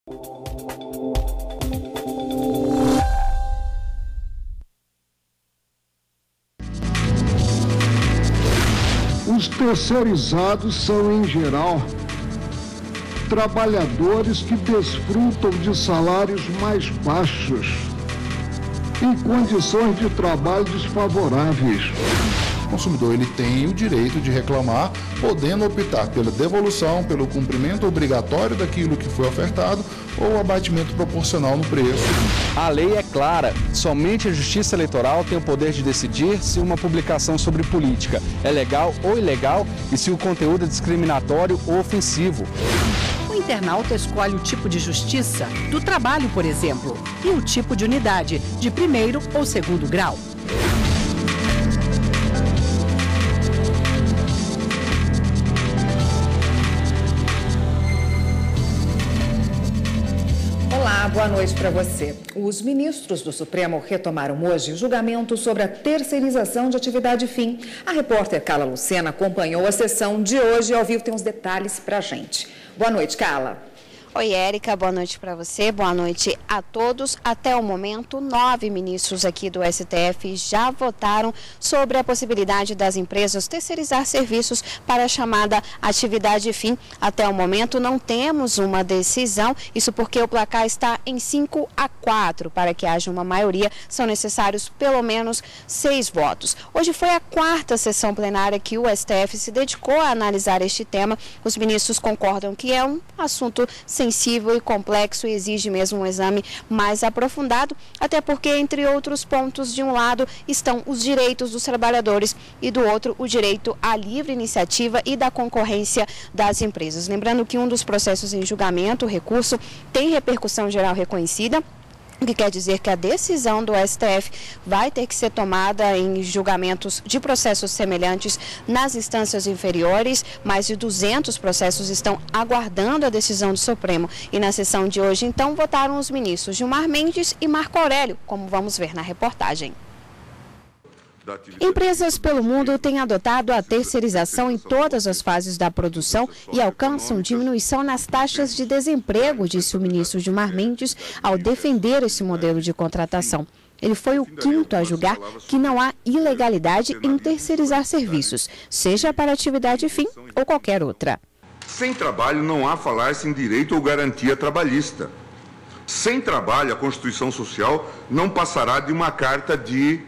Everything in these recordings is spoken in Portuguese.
Os terceirizados são, em geral, trabalhadores que desfrutam de salários mais baixos, em condições de trabalho desfavoráveis. O consumidor ele tem o direito de reclamar, podendo optar pela devolução, pelo cumprimento obrigatório daquilo que foi ofertado ou abatimento proporcional no preço. A lei é clara, somente a Justiça Eleitoral tem o poder de decidir se uma publicação sobre política é legal ou ilegal e se o conteúdo é discriminatório ou ofensivo. O internauta escolhe o tipo de justiça, do trabalho, por exemplo, e o tipo de unidade, de primeiro ou segundo grau. Olá, boa noite para você. Os ministros do Supremo retomaram hoje o julgamento sobre a terceirização de atividade fim. A repórter Carla Lucena acompanhou a sessão de hoje e ao vivo tem os detalhes para a gente. Boa noite, Carla. Oi, Érica, boa noite para você, boa noite a todos. Até o momento, 9 ministros aqui do STF já votaram sobre a possibilidade das empresas terceirizar serviços para a chamada atividade fim. Até o momento, não temos uma decisão, isso porque o placar está em 5-4. Para que haja uma maioria, são necessários pelo menos 6 votos. Hoje foi a 4ª sessão plenária que o STF se dedicou a analisar este tema. Os ministros concordam que é um assunto sensível e complexo e exige mesmo um exame mais aprofundado, até porque, entre outros pontos, de um lado estão os direitos dos trabalhadores e do outro o direito à livre iniciativa e da concorrência das empresas. Lembrando que um dos processos em julgamento, o recurso, tem repercussão geral reconhecida, o que quer dizer que a decisão do STF vai ter que ser tomada em julgamentos de processos semelhantes nas instâncias inferiores. Mais de 200 processos estão aguardando a decisão do Supremo. E na sessão de hoje, então, votaram os ministros Gilmar Mendes e Marco Aurélio, como vamos ver na reportagem. Empresas pelo mundo têm adotado a terceirização em todas as fases da produção e alcançam diminuição nas taxas de desemprego, disse o ministro Gilmar Mendes ao defender esse modelo de contratação. Ele foi o 5º a julgar que não há ilegalidade em terceirizar serviços, seja para atividade fim ou qualquer outra. Sem trabalho não há falar-se em direito ou garantia trabalhista. Sem trabalho, a Constituição Social não passará de uma carta de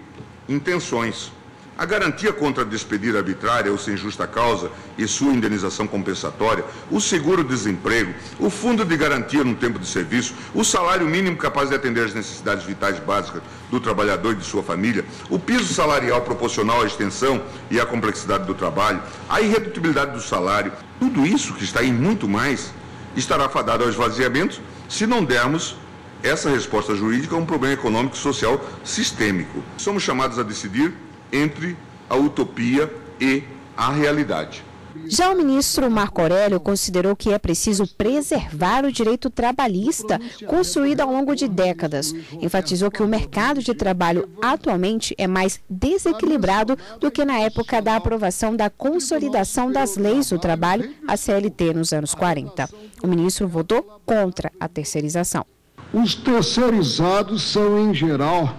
intenções. A garantia contra despedir arbitrária ou sem justa causa e sua indenização compensatória, o seguro-desemprego, o fundo de garantia no tempo de serviço, o salário mínimo capaz de atender às necessidades vitais básicas do trabalhador e de sua família, o piso salarial proporcional à extensão e à complexidade do trabalho, a irredutibilidade do salário, tudo isso que está em muito mais, estará fadado ao esvaziamento se não dermos essa resposta jurídica a um problema econômico e social sistêmico. Somos chamados a decidir entre a utopia e a realidade. Já o ministro Marco Aurélio considerou que é preciso preservar o direito trabalhista construído ao longo de décadas. Enfatizou que o mercado de trabalho atualmente é mais desequilibrado do que na época da aprovação da Consolidação das Leis do Trabalho, a CLT, nos anos 40. O ministro votou contra a terceirização. Os terceirizados são, em geral,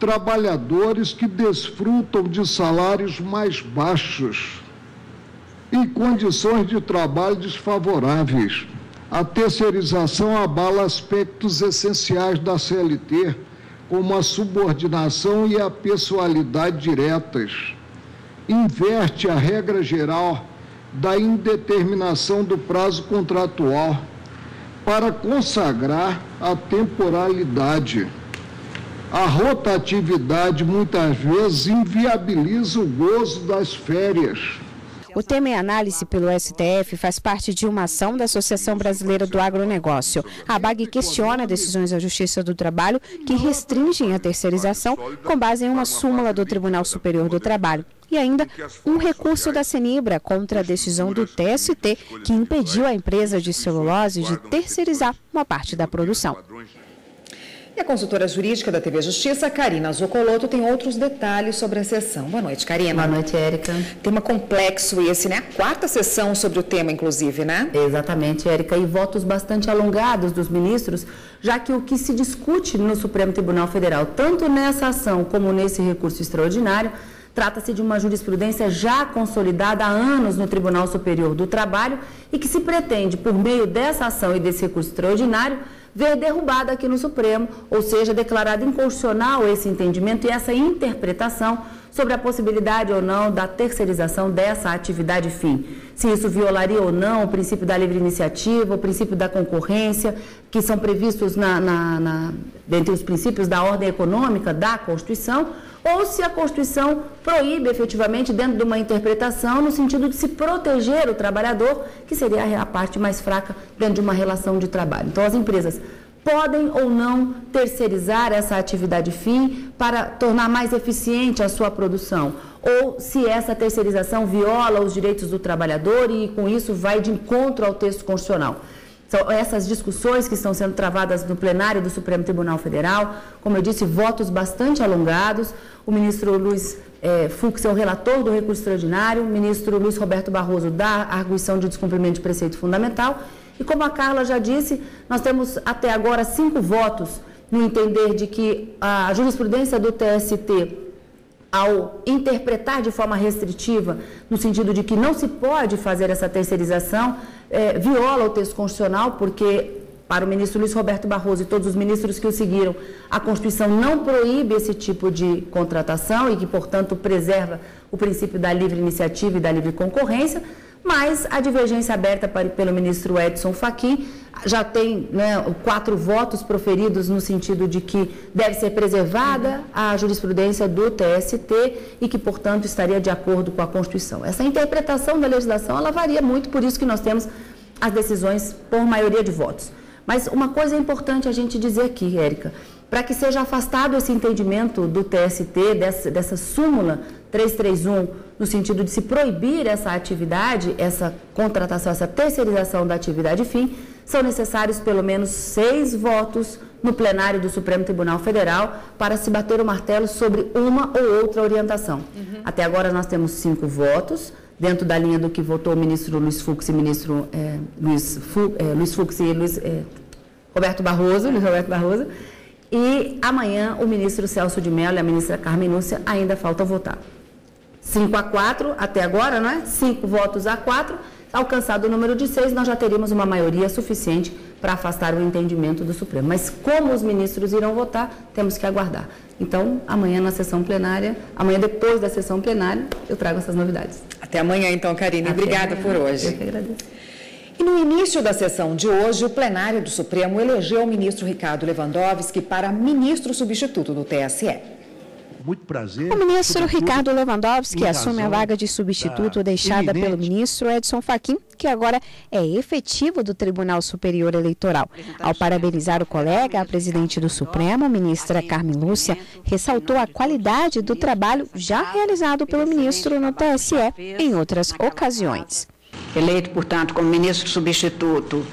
trabalhadores que desfrutam de salários mais baixos, em condições de trabalho desfavoráveis. A terceirização abala aspectos essenciais da CLT, como a subordinação e a pessoalidade diretas. Inverte a regra geral da indeterminação do prazo contratual para consagrar a temporalidade. A rotatividade, muitas vezes, inviabiliza o gozo das férias. O tema em análise pelo STF faz parte de uma ação da Associação Brasileira do Agronegócio. A ABAG questiona decisões da Justiça do Trabalho que restringem a terceirização com base em uma súmula do Tribunal Superior do Trabalho. E ainda um recurso da Cenibra contra a decisão do TST que impediu a empresa de celulose de terceirizar uma parte da produção. E a consultora jurídica da TV Justiça, Karina Zoccoloto, tem outros detalhes sobre a sessão. Boa noite, Karina. Boa noite, Érica. Tema complexo esse, né? A quarta sessão sobre o tema, inclusive, né? Exatamente, Érica. E votos bastante alongados dos ministros, já que o que se discute no Supremo Tribunal Federal, tanto nessa ação como nesse recurso extraordinário, trata-se de uma jurisprudência já consolidada há anos no Tribunal Superior do Trabalho e que se pretende, por meio dessa ação e desse recurso extraordinário, ver derrubada aqui no Supremo, ou seja, declarado inconstitucional esse entendimento e essa interpretação sobre a possibilidade ou não da terceirização dessa atividade fim. Se isso violaria ou não o princípio da livre iniciativa, o princípio da concorrência, que são previstos dentre os princípios da ordem econômica da Constituição, ou se a Constituição proíbe efetivamente dentro de uma interpretação no sentido de se proteger o trabalhador, que seria a parte mais fraca dentro de uma relação de trabalho. Então, as empresas podem ou não terceirizar essa atividade fim para tornar mais eficiente a sua produção, ou se essa terceirização viola os direitos do trabalhador e, com isso, vai de encontro ao texto constitucional. São essas discussões que estão sendo travadas no plenário do Supremo Tribunal Federal, como eu disse, votos bastante alongados. O ministro Luiz Fux é o relator do recurso extraordinário, o ministro Luiz Roberto Barroso da arguição de descumprimento de preceito fundamental. E como a Carla já disse, nós temos até agora 5 votos no entender de que a jurisprudência do TST, ao interpretar de forma restritiva, no sentido de que não se pode fazer essa terceirização, viola o texto constitucional, porque para o ministro Luiz Roberto Barroso e todos os ministros que o seguiram, a Constituição não proíbe esse tipo de contratação e que, portanto, preserva o princípio da livre iniciativa e da livre concorrência, mas a divergência aberta pelo ministro Edson Fachin já tem 4 votos proferidos no sentido de que deve ser preservada a jurisprudência do TST e que, portanto, estaria de acordo com a Constituição. Essa interpretação da legislação, ela varia muito, por isso que nós temos as decisões por maioria de votos. Mas uma coisa é importante a gente dizer aqui, Érica, para que seja afastado esse entendimento do TST, dessa súmula 331, no sentido de se proibir essa atividade, essa contratação, essa terceirização da atividade fim, são necessários pelo menos 6 votos no plenário do Supremo Tribunal Federal para se bater o martelo sobre uma ou outra orientação. Até agora nós temos 5 votos, dentro da linha do que votou o ministro Luiz Fux e ministro Roberto Barroso, e amanhã o ministro Celso de Mello e a ministra Carmen Lúcia ainda faltam votar. 5-4 até agora, não é? 5 votos a 4, alcançado o número de 6, nós já teríamos uma maioria suficiente para afastar o entendimento do Supremo. Mas como os ministros irão votar, temos que aguardar. Então, amanhã na sessão plenária, amanhã depois da sessão plenária, eu trago essas novidades. Até amanhã, então, Karine. Obrigada por hoje. Eu que agradeço. E no início da sessão de hoje, o plenário do Supremo elegeu o ministro Ricardo Lewandowski para ministro substituto do TSE. Muito prazer. O ministro Ricardo Lewandowski assume a vaga de substituto deixada pelo ministro Edson Fachin, que agora é efetivo do Tribunal Superior Eleitoral. Ao parabenizar o colega, a presidente do Supremo, ministra Carmen Lúcia, ressaltou a qualidade do trabalho já realizado pelo ministro no TSE em outras ocasiões. Eleito, portanto, como ministro substituto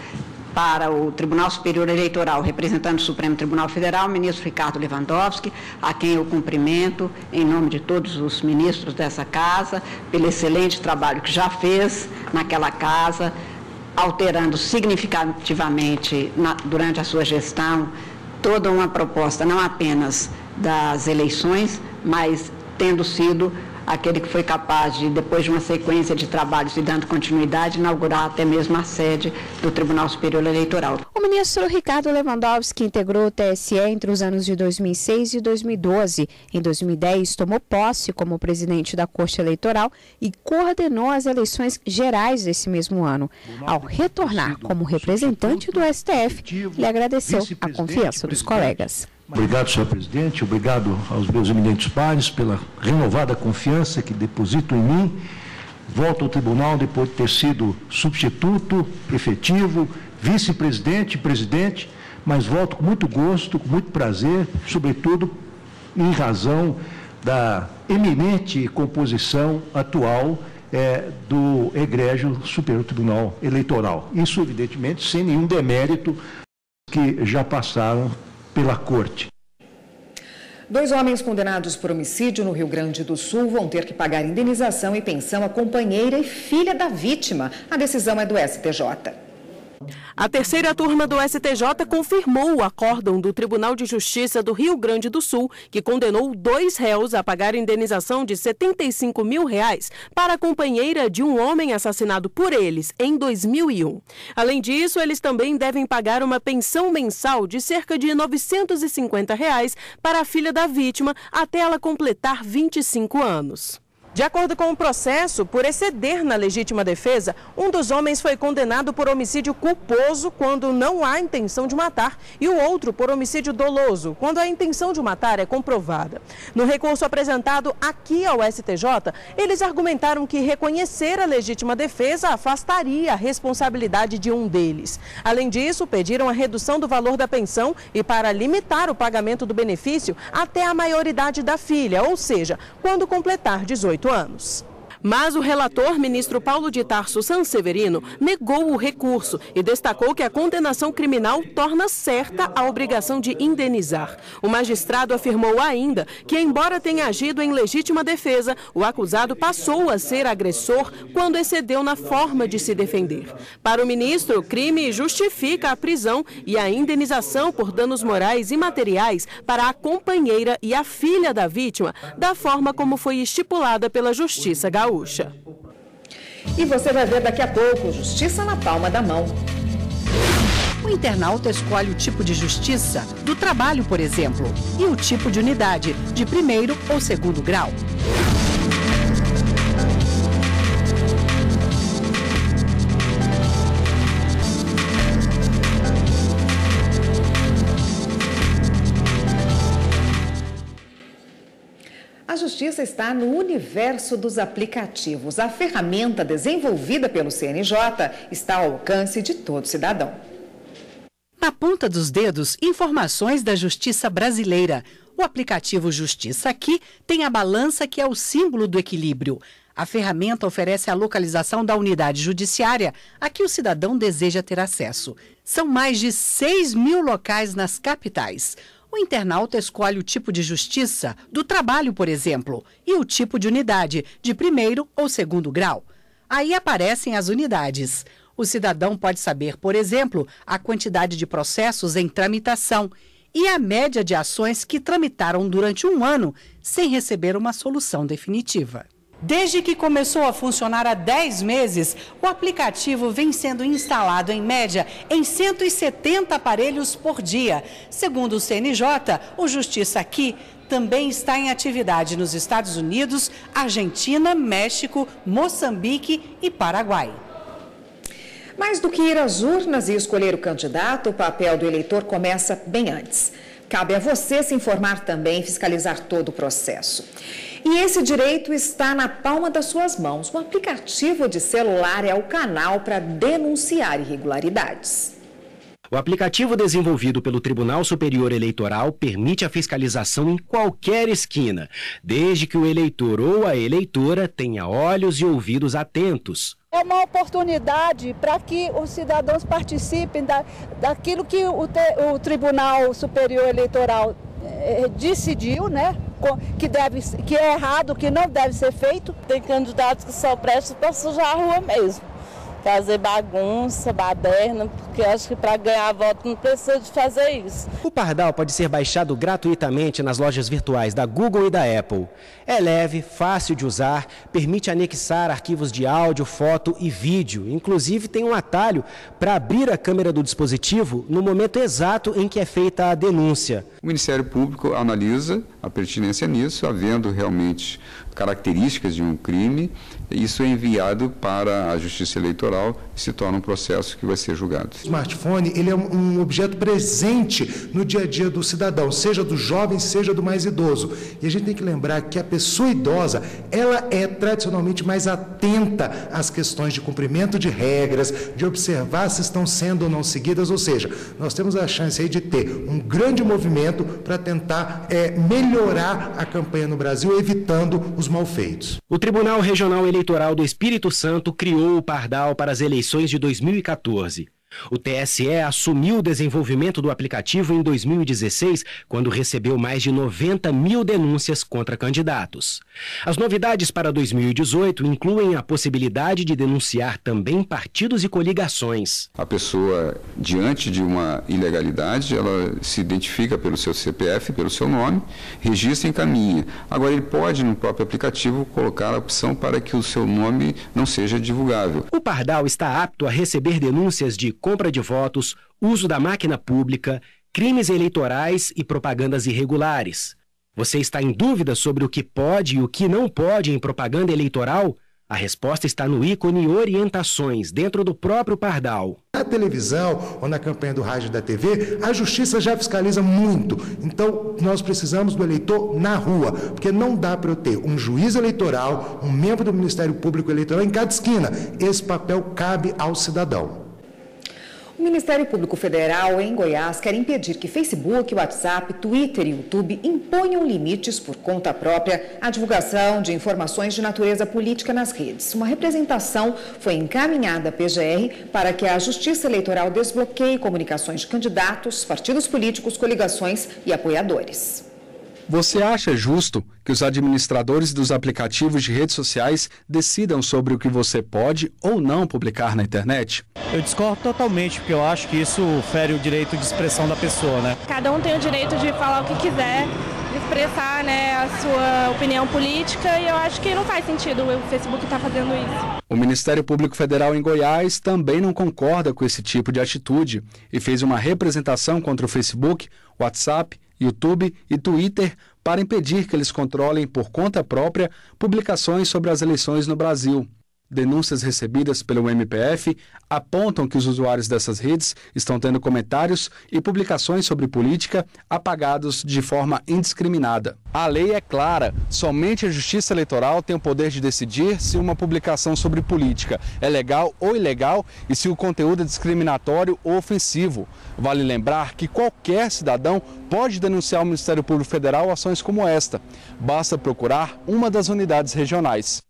para o Tribunal Superior Eleitoral, representante do Supremo Tribunal Federal, o ministro Ricardo Lewandowski, a quem eu cumprimento em nome de todos os ministros dessa casa, pelo excelente trabalho que já fez naquela casa, alterando significativamente durante a sua gestão toda uma proposta, não apenas das eleições, mas tendo sido aquele que foi capaz de, depois de uma sequência de trabalhos e dando continuidade, inaugurar até mesmo a sede do Tribunal Superior Eleitoral. O ministro Ricardo Lewandowski integrou o TSE entre os anos de 2006 e 2012. Em 2010, tomou posse como presidente da Corte Eleitoral e coordenou as eleições gerais desse mesmo ano. Ao retornar como representante do STF, ele agradeceu a confiança dos colegas. Obrigado, senhor presidente, obrigado aos meus eminentes pares pela renovada confiança que depositam em mim. Volto ao tribunal depois de ter sido substituto, efetivo, vice-presidente e presidente, mas volto com muito gosto, com muito prazer, sobretudo em razão da eminente composição atual do egrégio Superior Tribunal Eleitoral. Isso, evidentemente, sem nenhum demérito que já passaram pela Corte. 2 homens condenados por homicídio no Rio Grande do Sul vão ter que pagar indenização e pensão à companheira e filha da vítima. A decisão é do STJ. A terceira turma do STJ confirmou o acórdão do Tribunal de Justiça do Rio Grande do Sul, que condenou 2 réus a pagar indenização de R$ 75 mil para a companheira de um homem assassinado por eles em 2001. Além disso, eles também devem pagar uma pensão mensal de cerca de R$ 950 para a filha da vítima até ela completar 25 anos. De acordo com o processo, por exceder na legítima defesa, um dos homens foi condenado por homicídio culposo quando não há intenção de matar e o outro por homicídio doloso, quando a intenção de matar é comprovada. No recurso apresentado aqui ao STJ, eles argumentaram que reconhecer a legítima defesa afastaria a responsabilidade de um deles. Além disso, pediram a redução do valor da pensão e para limitar o pagamento do benefício até a maioridade da filha, ou seja, quando completar 18 anos. Mas o relator, ministro Paulo de Tarso Sanseverino, negou o recurso e destacou que a condenação criminal torna certa a obrigação de indenizar. O magistrado afirmou ainda que, embora tenha agido em legítima defesa, o acusado passou a ser agressor quando excedeu na forma de se defender. Para o ministro, o crime justifica a prisão e a indenização por danos morais e materiais para a companheira e a filha da vítima, da forma como foi estipulada pela Justiça Gaúcha. E você vai ver daqui a pouco, justiça na palma da mão. O internauta escolhe o tipo de justiça do trabalho, por exemplo, e o tipo de unidade, de primeiro ou segundo grau. A justiça está no universo dos aplicativos. A ferramenta desenvolvida pelo CNJ está ao alcance de todo cidadão. Na ponta dos dedos, informações da justiça brasileira. O aplicativo Justiça Aqui tem a balança que é o símbolo do equilíbrio. A ferramenta oferece a localização da unidade judiciária a que o cidadão deseja ter acesso. São mais de 6 mil locais nas capitais. O internauta escolhe o tipo de justiça do trabalho, por exemplo, e o tipo de unidade, de primeiro ou segundo grau. Aí aparecem as unidades. O cidadão pode saber, por exemplo, a quantidade de processos em tramitação e a média de ações que tramitaram durante um ano sem receber uma solução definitiva. Desde que começou a funcionar há 10 meses, o aplicativo vem sendo instalado, em média, em 170 aparelhos por dia. Segundo o CNJ, o Justiça Aqui também está em atividade nos Estados Unidos, Argentina, México, Moçambique e Paraguai. Mais do que ir às urnas e escolher o candidato, o papel do eleitor começa bem antes. Cabe a você se informar também e fiscalizar todo o processo. E esse direito está na palma das suas mãos. O aplicativo de celular é o canal para denunciar irregularidades. O aplicativo desenvolvido pelo Tribunal Superior Eleitoral permite a fiscalização em qualquer esquina, desde que o eleitor ou a eleitora tenha olhos e ouvidos atentos. É uma oportunidade para que os cidadãos participem daquilo que o Tribunal Superior Eleitoral decidiu, né? Que é errado, que não deve ser feito. Tem candidatos que só prestam para sujar a rua mesmo. Fazer bagunça, baderna, porque acho que para ganhar voto não precisa de fazer isso. O Pardal pode ser baixado gratuitamente nas lojas virtuais da Google e da Apple. É leve, fácil de usar, permite anexar arquivos de áudio, foto e vídeo. Inclusive tem um atalho para abrir a câmera do dispositivo no momento exato em que é feita a denúncia. O Ministério Público analisa a pertinência nisso, havendo realmente características de um crime, isso é enviado para a Justiça Eleitoral e se torna um processo que vai ser julgado. O smartphone, ele é um objeto presente no dia a dia do cidadão, seja do jovem, seja do mais idoso. E a gente tem que lembrar que a pessoa idosa, ela é tradicionalmente mais atenta às questões de cumprimento de regras, de observar se estão sendo ou não seguidas, ou seja, nós temos a chance aí de ter um grande movimento para tentar melhorar a campanha no Brasil, evitando os malfeitos. O Tribunal Regional Eleitoral do Espírito Santo criou o Pardal para as eleições de 2014. O TSE assumiu o desenvolvimento do aplicativo em 2016, quando recebeu mais de 90 mil denúncias contra candidatos. As novidades para 2018 incluem a possibilidade de denunciar também partidos e coligações. A pessoa, diante de uma ilegalidade, ela se identifica pelo seu CPF, pelo seu nome, registra e encaminha. Agora, ele pode, no próprio aplicativo, colocar a opção para que o seu nome não seja divulgável. O Pardal está apto a receber denúncias de compra de votos, uso da máquina pública, crimes eleitorais e propagandas irregulares. Você está em dúvida sobre o que pode e o que não pode em propaganda eleitoral? A resposta está no ícone Orientações, dentro do próprio Pardal. Na televisão ou na campanha do rádio e da TV, a justiça já fiscaliza muito. Então, nós precisamos do eleitor na rua, porque não dá para eu ter um juiz eleitoral, um membro do Ministério Público Eleitoral em cada esquina. Esse papel cabe ao cidadão. O Ministério Público Federal, em Goiás, quer impedir que Facebook, WhatsApp, Twitter e YouTube imponham limites por conta própria à divulgação de informações de natureza política nas redes. Uma representação foi encaminhada à PGR para que a Justiça Eleitoral desbloqueie comunicações de candidatos, partidos políticos, coligações e apoiadores. Você acha justo que os administradores dos aplicativos de redes sociais decidam sobre o que você pode ou não publicar na internet? Eu discordo totalmente, porque eu acho que isso fere o direito de expressão da pessoa, né? Cada um tem o direito de falar o que quiser, de expressar, né, a sua opinião política, e eu acho que não faz sentido o Facebook estar fazendo isso. O Ministério Público Federal em Goiás também não concorda com esse tipo de atitude e fez uma representação contra o Facebook, WhatsApp, YouTube e Twitter para impedir que eles controlem por conta própria publicações sobre as eleições no Brasil. Denúncias recebidas pelo MPF apontam que os usuários dessas redes estão tendo comentários e publicações sobre política apagados de forma indiscriminada. A lei é clara, somente a Justiça Eleitoral tem o poder de decidir se uma publicação sobre política é legal ou ilegal e se o conteúdo é discriminatório ou ofensivo. Vale lembrar que qualquer cidadão pode denunciar ao Ministério Público Federal ações como esta. Basta procurar uma das unidades regionais.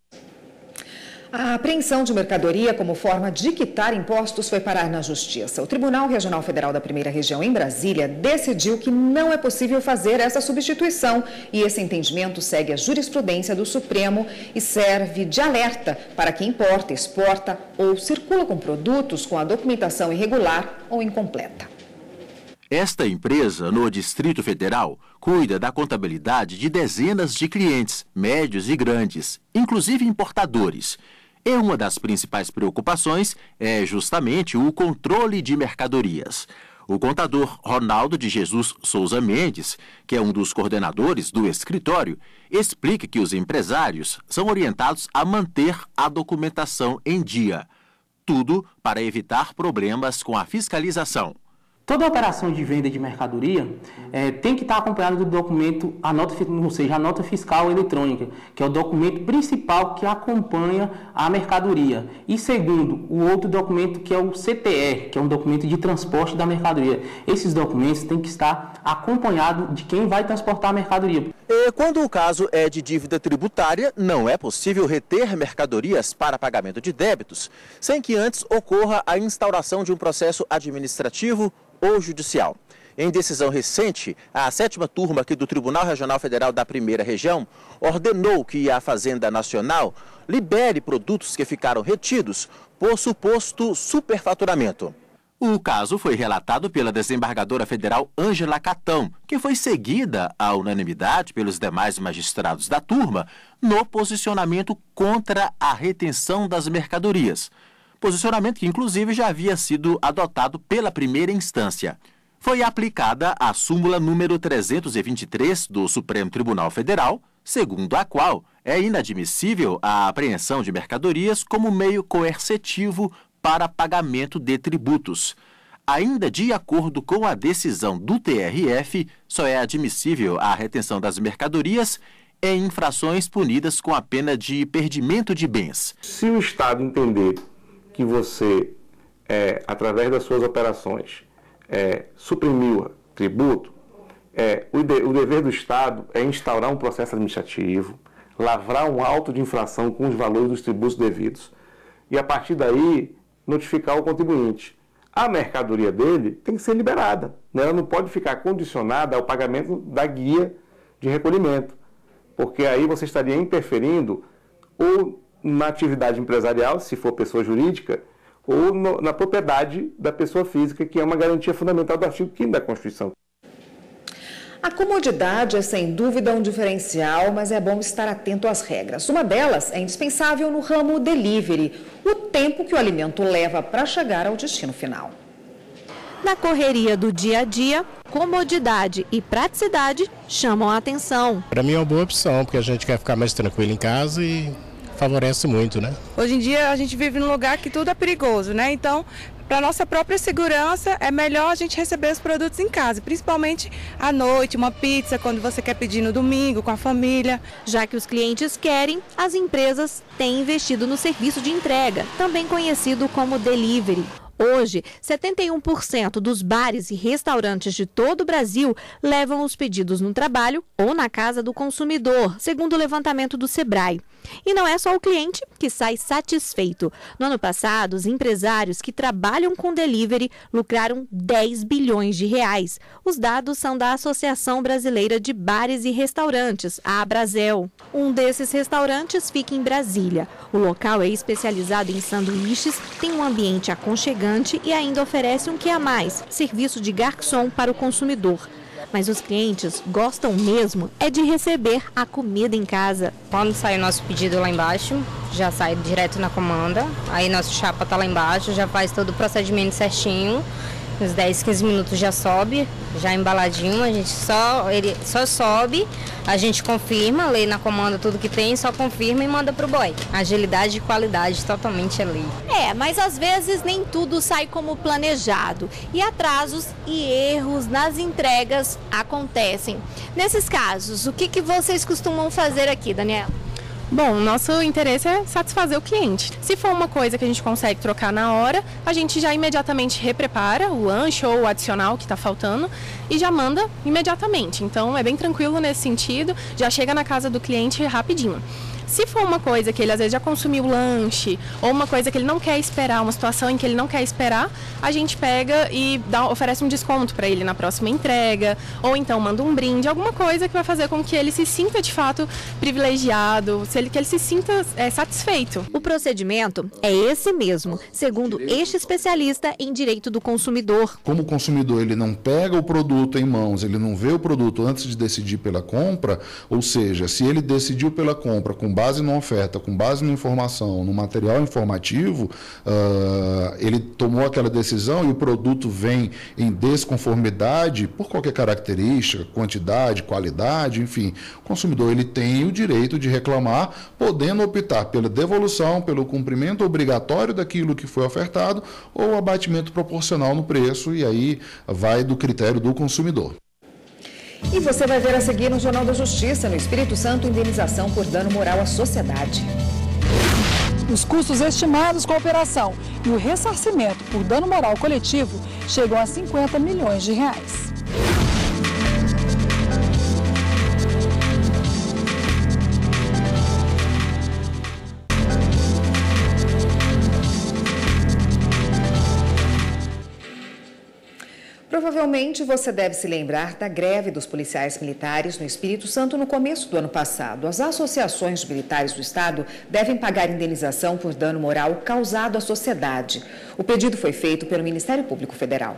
A apreensão de mercadoria como forma de quitar impostos foi parar na Justiça. O Tribunal Regional Federal da Primeira Região, em Brasília, decidiu que não é possível fazer essa substituição e esse entendimento segue a jurisprudência do Supremo e serve de alerta para quem importa, exporta ou circula com produtos com a documentação irregular ou incompleta. Esta empresa, no Distrito Federal, cuida da contabilidade de dezenas de clientes, médios e grandes, inclusive importadores. E uma das principais preocupações é justamente o controle de mercadorias. O contador Ronaldo de Jesus Souza Mendes, que é um dos coordenadores do escritório, explica que os empresários são orientados a manter a documentação em dia. Tudo para evitar problemas com a fiscalização. Toda operação de venda de mercadoria tem que estar acompanhada do documento, a nota fiscal eletrônica, que é o documento principal que acompanha a mercadoria. E segundo, o outro documento que é o CTR, que é um documento de transporte da mercadoria. Esses documentos têm que estar acompanhados de quem vai transportar a mercadoria. E quando o caso é de dívida tributária, não é possível reter mercadorias para pagamento de débitos, sem que antes ocorra a instauração de um processo administrativo ou judicial. Em decisão recente, a 7ª turma aqui do Tribunal Regional Federal da Primeira Região ordenou que a Fazenda Nacional libere produtos que ficaram retidos por suposto superfaturamento. O caso foi relatado pela desembargadora federal Ângela Catão, que foi seguida à unanimidade pelos demais magistrados da turma no posicionamento contra a retenção das mercadorias. Posicionamento que, inclusive, já havia sido adotado pela primeira instância. Foi aplicada a súmula número 323 do Supremo Tribunal Federal, segundo a qual é inadmissível a apreensão de mercadorias como meio coercitivo para pagamento de tributos. Ainda de acordo com a decisão do TRF, só é admissível a retenção das mercadorias em infrações punidas com a pena de perdimento de bens. Se o Estado entender que você, através das suas operações, suprimiu tributo, o dever do Estado é instaurar um processo administrativo, lavrar um auto de infração com os valores dos tributos devidos e, a partir daí, notificar o contribuinte. a mercadoria dele tem que ser liberada, né? Ela não pode ficar condicionada ao pagamento da guia de recolhimento, porque aí você estaria interferindo ou na atividade empresarial, se for pessoa jurídica, ou na propriedade da pessoa física, que é uma garantia fundamental do artigo 5º da Constituição. A comodidade é sem dúvida um diferencial, mas é bom estar atento às regras. Uma delas é indispensável no ramo delivery, o tempo que o alimento leva para chegar ao destino final. Na correria do dia a dia, comodidade e praticidade chamam a atenção. Para mim é uma boa opção, porque a gente quer ficar mais tranquilo em casa e favorece muito, né? Hoje em dia a gente vive num lugar que tudo é perigoso, né? Então, para nossa própria segurança, é melhor a gente receber os produtos em casa, principalmente à noite, uma pizza quando você quer pedir no domingo com a família. Já que os clientes querem, as empresas têm investido no serviço de entrega, também conhecido como delivery. Hoje, 71% dos bares e restaurantes de todo o Brasil levam os pedidos no trabalho ou na casa do consumidor, segundo o levantamento do Sebrae. E não é só o cliente que sai satisfeito. No ano passado, os empresários que trabalham com delivery lucraram 10 bilhões de reais. Os dados são da Associação Brasileira de Bares e Restaurantes, a Abrasel. Um desses restaurantes fica em Brasília. O local é especializado em sanduíches, tem um ambiente aconchegante e ainda oferece um quê a mais, serviço de garçom para o consumidor. Mas os clientes gostam mesmo é de receber a comida em casa. Quando sai o nosso pedido lá embaixo, já sai direto na comanda, aí nosso chapa tá lá embaixo, já faz todo o procedimento certinho, uns 10, 15 minutos já sobe, já embaladinho, ele só sobe, a gente confirma, lê na comanda tudo que tem, só confirma e manda pro boy. Agilidade e qualidade totalmente ali. Mas às vezes nem tudo sai como planejado e atrasos e erros nas entregas acontecem. Nesses casos, o que vocês costumam fazer aqui, Daniela? Bom, o nosso interesse é satisfazer o cliente. Se for uma coisa que a gente consegue trocar na hora, a gente já imediatamente reprepara o lanche ou o adicional que está faltando e já manda imediatamente. Então é bem tranquilo nesse sentido, já chega na casa do cliente rapidinho. Se for uma coisa que ele às vezes já consumiu o lanche, ou uma coisa que ele não quer esperar, uma situação em que ele não quer esperar, a gente pega e oferece um desconto para ele na próxima entrega, ou então manda um brinde, alguma coisa que vai fazer com que ele se sinta de fato privilegiado, que ele se sinta satisfeito. O procedimento é esse mesmo, segundo este especialista em direito do consumidor. Como o consumidor ele não pega o produto em mãos, ele não vê o produto antes de decidir pela compra, ou seja, se ele decidiu pela compra com base na oferta, com base na informação, no material informativo, ele tomou aquela decisão e o produto vem em desconformidade por qualquer característica, quantidade, qualidade, enfim. O consumidor ele tem o direito de reclamar, podendo optar pela devolução, pelo cumprimento obrigatório daquilo que foi ofertado ou abatimento proporcional no preço, e aí vai do critério do consumidor. E você vai ver a seguir no Jornal da Justiça, no Espírito Santo, indenização por dano moral à sociedade. Os custos estimados com a operação e o ressarcimento por dano moral coletivo chegam a 50 milhões de reais. Provavelmente você deve se lembrar da greve dos policiais militares no Espírito Santo no começo do ano passado. As associações de militares do Estado devem pagar indenização por dano moral causado à sociedade. O pedido foi feito pelo Ministério Público Federal.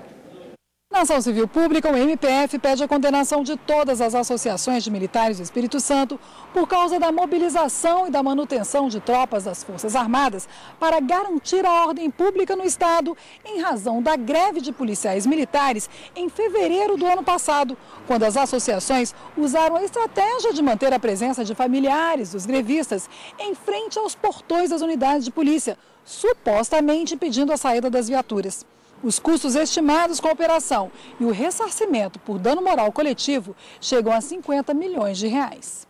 Na ação civil pública, o MPF pede a condenação de todas as associações de militares do Espírito Santo por causa da mobilização e da manutenção de tropas das Forças Armadas para garantir a ordem pública no Estado em razão da greve de policiais militares em fevereiro do ano passado, quando as associações usaram a estratégia de manter a presença de familiares dos grevistas em frente aos portões das unidades de polícia, supostamente pedindo a saída das viaturas. Os custos estimados com a operação e o ressarcimento por dano moral coletivo chegam a 50 milhões de reais.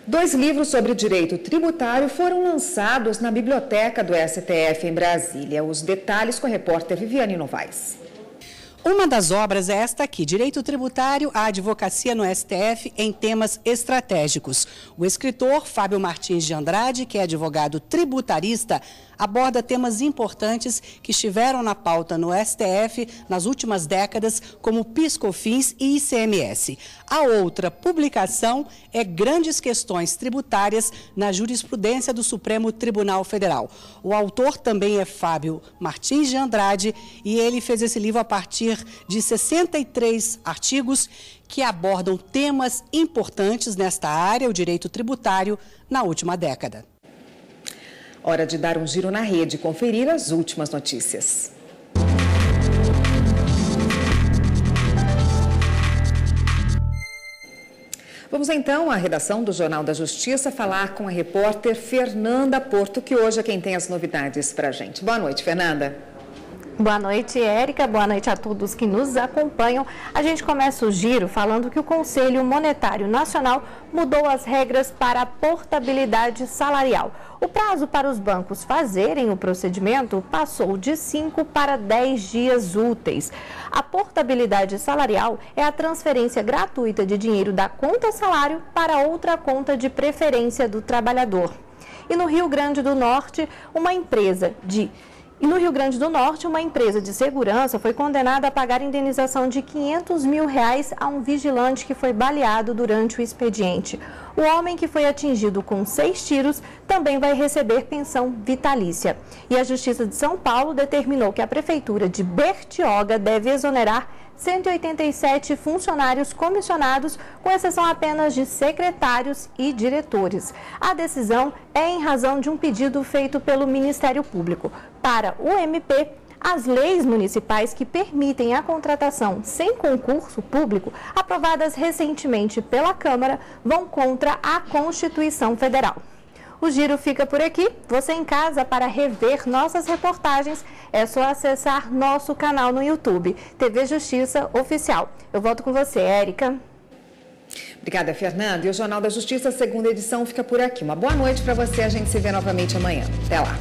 2 livros sobre direito tributário foram lançados na biblioteca do STF em Brasília. Os detalhes com a repórter Viviane Novaes. Uma das obras é esta aqui, Direito Tributário, a Advocacia no STF em Temas Estratégicos. O escritor Fábio Martins de Andrade, que é advogado tributarista, aborda temas importantes que estiveram na pauta no STF nas últimas décadas, como PIS/COFINS e ICMS. A outra publicação é Grandes Questões Tributárias na Jurisprudência do Supremo Tribunal Federal. O autor também é Fábio Martins de Andrade e ele fez esse livro a partir de 63 artigos que abordam temas importantes nesta área, o direito tributário, na última década. Hora de dar um giro na rede e conferir as últimas notícias. Vamos então à redação do Jornal da Justiça falar com a repórter Fernanda Porto, que hoje é quem tem as novidades para a gente. Boa noite, Fernanda. Boa noite, Érica. Boa noite a todos que nos acompanham. A gente começa o giro falando que o Conselho Monetário Nacional mudou as regras para a portabilidade salarial. O prazo para os bancos fazerem o procedimento passou de 5 para 10 dias úteis. A portabilidade salarial é a transferência gratuita de dinheiro da conta salário para outra conta de preferência do trabalhador. E no Rio Grande do Norte, uma empresa de segurança foi condenada a pagar indenização de R$500 mil a um vigilante que foi baleado durante o expediente. O homem, que foi atingido com 6 tiros, também vai receber pensão vitalícia. E a Justiça de São Paulo determinou que a Prefeitura de Bertioga deve exonerar 187 funcionários comissionados, com exceção apenas de secretários e diretores. A decisão é em razão de um pedido feito pelo Ministério Público. Para o MP, as leis municipais que permitem a contratação sem concurso público, aprovadas recentemente pela Câmara, vão contra a Constituição Federal. O giro fica por aqui. Você em casa, para rever nossas reportagens, é só acessar nosso canal no YouTube, TV Justiça Oficial. Eu volto com você, Érica. Obrigada, Fernanda. E o Jornal da Justiça, segunda edição, fica por aqui. Uma boa noite para você. A gente se vê novamente amanhã. Até lá.